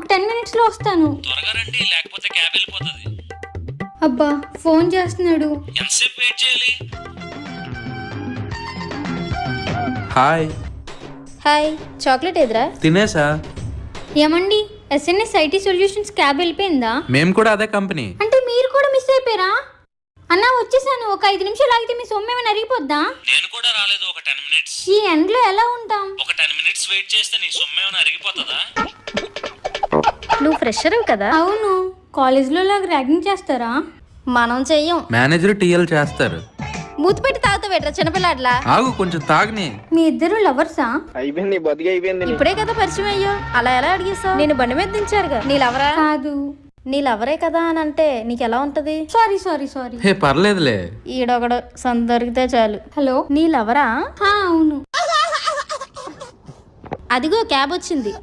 ఒక 10 minutes లో వస్తాను. త్వరగా రండి, లేకపోతే క్యాబ్ వెళ్ళిపోతుంది. అబ్బా ఫోన్ చేస్తున్నాడు. ఎంతసేపు వెయిట్ చేయాలి? హాయ్. హాయ్, చాక్లెట్ ఎదురా? తినేసా? ఏమండి, ఎస్ఎన్ఎస్ ఐటీ సొల్యూషన్స్ క్యాబ్ వెళ్ళిపోయిందా? మేము కూడా అదే కంపెనీ. అంటే మీరు కూడా మిస్ అయిపోయారా? అన్నా వచ్చేసాను, ఒక 5 నిమిషాలు ఆగితే మీ సొమ్ము ఏమైనా అరిగిపోద్దా? నేను కూడా రాలేదు, ఒక 10 minutes. ఈ ఎండ్లో ఎలా ఉంటాం? ఒక 10 minutes వెయిట్ చేస్తే నీ సొమ్ము ఏమైనా అరిగిపోతుందా? నువ్వు ఫ్రెషర్ కదా? అవును. కాలేజ్లో లాగా ర్యాగింగ్ చేస్తారా? మనం చెయ్యం. మేనేజర్ టీఎల్ చేస్తారు. మూతి పెట్టి తాగుతావు ఎట్రా చిన్నపిల్లాడ్లా? ఆగు, కొంచెం తాగని. మీ ఇద్దరు లవర్సా? అయిపోయింది, బతికి ఇప్పుడే కదా పరిచయం అయ్యో, అలా ఎలా అడిగేసావు? నేను బండి మీద దించారుగా. నీ లవరా? కాదు. నీ లవరే కదా అని అంటే నీకెలా ఉంటది? సారీ. హే పర్లేదులే. ఈడొకడు సంత దొరికితే చాలు. హలో, నీ లవరా? అవును. అదిగో క్యాబ్ వచ్చింది.